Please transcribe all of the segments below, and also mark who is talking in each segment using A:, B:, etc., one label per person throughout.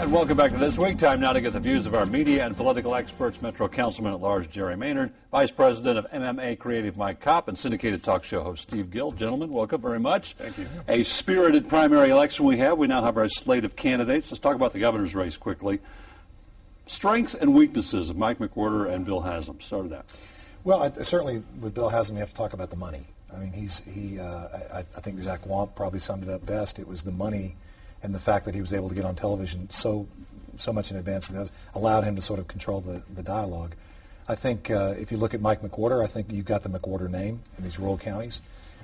A: And welcome back to This Week. Time now to get the views of our media and political experts, Metro Councilman at Large Jerry Maynard, Vice President of MMA Creative Mike Kopp, and syndicated talk show host Steve Gill. Gentlemen, welcome very much.
B: Thank you.
A: A spirited primary election we have. We now have our slate of candidates. Let's talk about the governor's race quickly. Strengths and weaknesses of Mike McWhorter and Bill Haslam. Start with that.
C: Well, certainly with Bill Haslam, you have to talk about the money. I mean, I think Zach Wamp probably summed it up best. It was the money and the fact that he was able to get on television so much in advance that allowed him to sort of control the dialogue. I think if you look at Mike McWhorter, I think you've got the McWhorter name in these rural counties.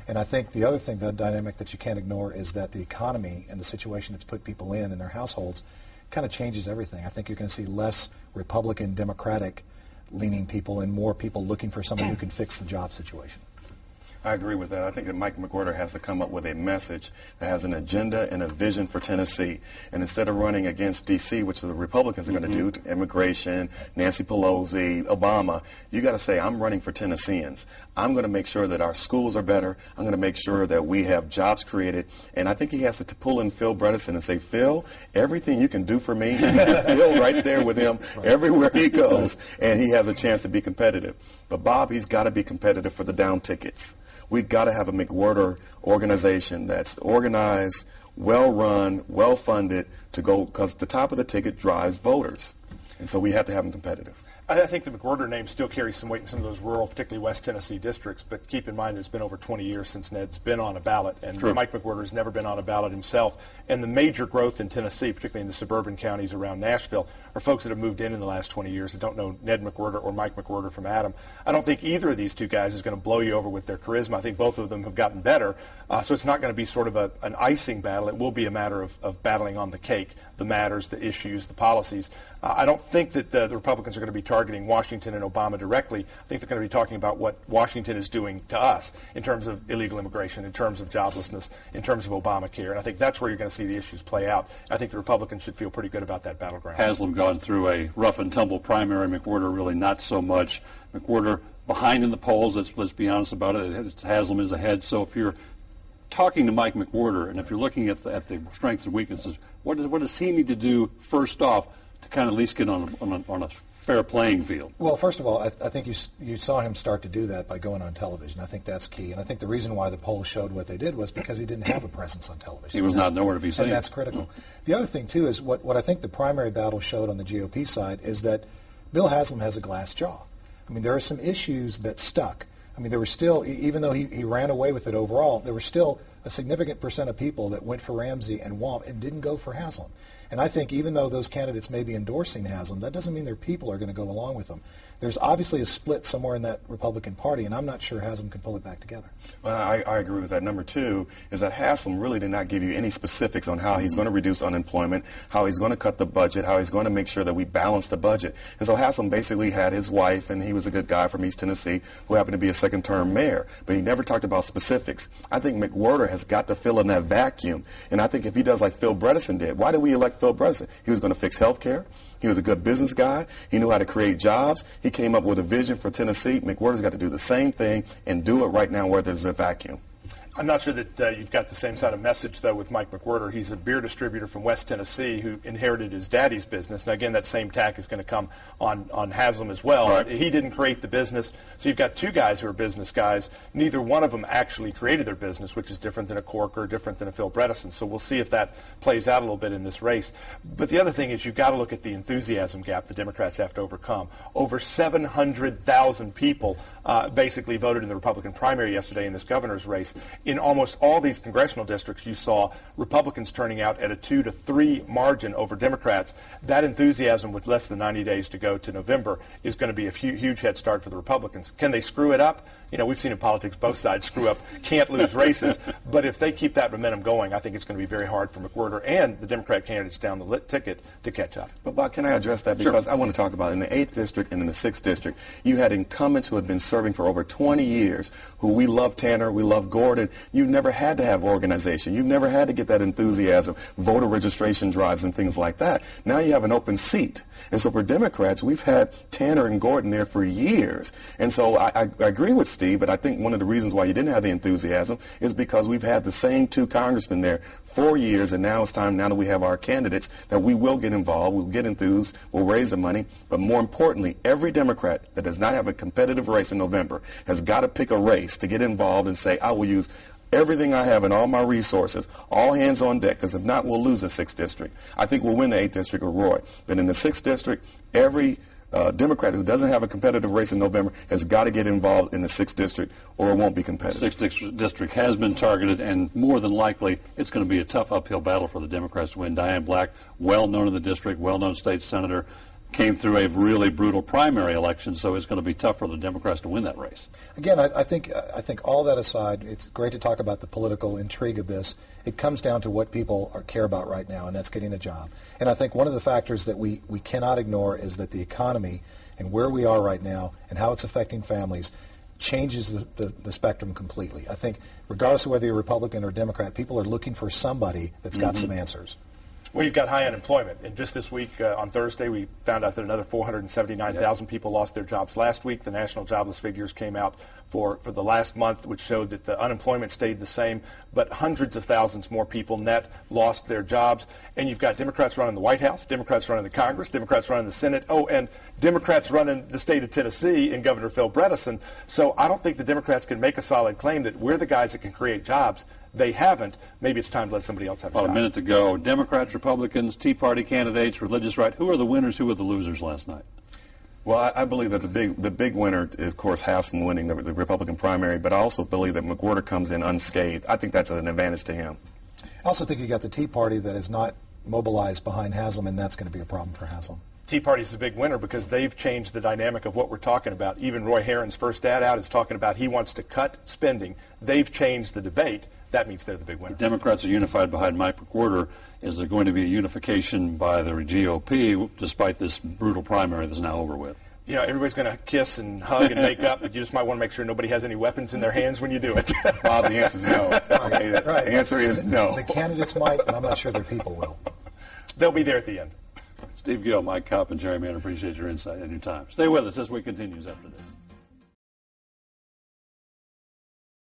C: And I think the other thing, the dynamic that you can't ignore, is that the economy and the situation it's put people in their households kind of changes everything. I think you're going to see less Republican, Democratic leaning people and more people looking for somebody who can fix the job situation.
B: I agree with that. I think that Mike McWhorter has to come up with a message that has an agenda and a vision for Tennessee. And instead of running against D.C., which the Republicans are going to do, immigration, Nancy Pelosi, Obama, you got to say, I'm running for Tennesseans. I'm going to make sure that our schools are better. I'm going to make sure that we have jobs created. And I think he has to pull in Phil Bredesen and say, Phil, everything you can do for me, Phil right there with him everywhere he goes. And he has a chance to be competitive. But Bob, he's got to be competitive for the down tickets. We've got to have a McWhorter organization that's organized, well-run, well-funded to go, because the top of the ticket drives voters. And so we have to have them competitive.
D: I think the McWhorter name still carries some weight in some of those rural, particularly West Tennessee districts, but keep in mind it's been over 20 years since Ned's been on a ballot, and True. Mike McWhorter has never been on a ballot himself. And the major growth in Tennessee, particularly in the suburban counties around Nashville, are folks that have moved in the last 20 years that don't know Ned McWhorter or Mike McWhorter from Adam. I don't think either of these two guys is going to blow you over with their charisma. I think both of them have gotten better, so it's not going to be sort of an icing battle. It will be a matter of battling on the cake, the matters, the issues, the policies. I don't think that the Republicans are going to be targeting Washington and Obama directly. I think they're going to be talking about what Washington is doing to us in terms of illegal immigration, in terms of joblessness, in terms of Obamacare. And I think that's where you're going to see the issues play out. I think the Republicans should feel pretty good about that battleground.
A: Haslam gone through a rough and tumble primary. McWhorter really not so much. McWhorter behind in the polls. Let's be honest about it. Haslam is ahead. So if you're talking to Mike McWhorter and if you're looking at the strengths and weaknesses, what does he need to do first off to kind of at least get on a fair playing field?
C: Well, first of all, I think you saw him start to do that by going on television. I think that's key. And I think the reason why the polls showed what they did was because he didn't have a presence on television.
A: He was not nowhere to be seen.
C: And that's critical. The other thing, too, is what I think the primary battle showed on the GOP side is that Bill Haslam has a glass jaw. I mean, there are some issues that stuck. I mean, there were still, even though he ran away with it overall, there were still a significant percent of people that went for Ramsey and Wamp and didn't go for Haslam. And I think even though those candidates may be endorsing Haslam, that doesn't mean their people are going to go along with them. There's obviously a split somewhere in that Republican Party, and I'm not sure Haslam can pull it back together.
B: Well, I agree with that. Number two is that Haslam really did not give you any specifics on how he's going to reduce unemployment, how he's going to cut the budget, how he's going to make sure that we balance the budget. And so Haslam basically had his wife, and he was a good guy from East Tennessee, who happened to be a second-term mayor, but he never talked about specifics. I think McWhorter has got to fill in that vacuum, and I think if he does like Phil Bredesen did, why did we elect Phil Bredesen? He was going to fix health care. He was a good business guy. He knew how to create jobs. He came up with a vision for Tennessee. McWhorter's got to do the same thing and do it right now where there's a vacuum.
D: I'm not sure that you've got the same sort of message, though, with Mike McWhorter. He's a beer distributor from West Tennessee who inherited his daddy's business. Now, again, that same tack is going to come on Haslam as well.
A: Right.
D: He didn't create the business, so you've got two guys who are business guys. Neither one of them actually created their business, which is different than a Corker, different than a Phil Bredesen. So we'll see if that plays out a little bit in this race. But the other thing is you've got to look at the enthusiasm gap the Democrats have to overcome. Over 700,000 people basically voted in the Republican primary yesterday in this governor's race. In almost all these congressional districts, you saw Republicans turning out at a 2-3 margin over Democrats. That enthusiasm with less than 90 days to go to November is going to be a huge head start for the Republicans. Can they screw it up? You know, we've seen in politics both sides screw up, can't lose races. But if they keep that momentum going, I think it's going to be very hard for McWhorter and the Democrat candidates down the ticket to catch up.
B: But, Bob, can I address that? Because I want to talk about in the 8th district and in the 6th district, you had incumbents who had been serving for over 20 years, who we love Tanner, we love Gordon, you've never had to have organization. You've never had to get that enthusiasm, voter registration drives and things like that. Now you have an open seat. And so for Democrats, we've had Tanner and Gordon there for years. And so I agree with Steve, but I think one of the reasons why you didn't have the enthusiasm is because we've had the same two congressmen there 4 years, and now it's time, now that we have our candidates, that we will get involved, we'll get enthused, we'll raise the money, but more importantly, every Democrat that does not have a competitive race in November has got to pick a race to get involved and say, I will use everything I have and all my resources, all hands on deck, because if not, we'll lose the 6th district. I think we'll win the 8th district with Roy, but in the 6th district, every Democrat who doesn't have a competitive race in November has got to get involved in the 6th district, or it won't be competitive.
A: 6th district has been targeted, and more than likely, it's going to be a tough uphill battle for the Democrats to win. Diane Black, well known in the district, well-known state senator, came through a really brutal primary election, so it's going to be tough for the Democrats to win that race.
C: Again, I think all that aside, it's great to talk about the political intrigue of this. It comes down to what people care about right now, and that's getting a job. And I think one of the factors that we cannot ignore is that the economy and where we are right now and how it's affecting families changes the spectrum completely. I think regardless of whether you're Republican or Democrat, people are looking for somebody that's got some answers.
D: Well, you've got high unemployment, and just this week on Thursday we found out that another 479,000 people lost their jobs last week. The national jobless figures came out for the last month, which showed that the unemployment stayed the same, but hundreds of thousands more people net lost their jobs. And you've got Democrats running the White House, Democrats running the Congress, Democrats running the Senate, and Democrats running the state of Tennessee and Governor Phil Bredesen. So I don't think the Democrats can make a solid claim that we're the guys that can create jobs. They haven't. Maybe it's time to let somebody else have a shot.
A: About a minute to go. Democrats, Republicans, Tea Party candidates, religious right. Who are the winners? Who are the losers last night?
B: Well, I believe that the big winner is, of course, Haslam winning the Republican primary, but I also believe that McWhorter comes in unscathed. I think that's an advantage to him.
C: I also think you got the Tea Party that is not mobilized behind Haslam, and that's going to be a problem for Haslam.
D: Tea Party's the big winner because they've changed the dynamic of what we're talking about. Even Roy Herron's first ad out is talking about he wants to cut spending. They've changed the debate. That means they're the big winner.
A: The Democrats are unified behind Mike McWhorter. Is there going to be a unification by the GOP despite this brutal primary that's now over with?
D: You know, everybody's going to kiss and hug and make up, but you just might want to make sure nobody has any weapons in their hands when you do it.
B: Bob, the answer is no. Okay, right. The answer is no.
C: The candidates might, but I'm not sure their people will.
D: They'll be there at the end.
A: Steve Gill, Mike Kopp, and Jerry Maynard, appreciate your insight and your time. Stay with us as we continues after this.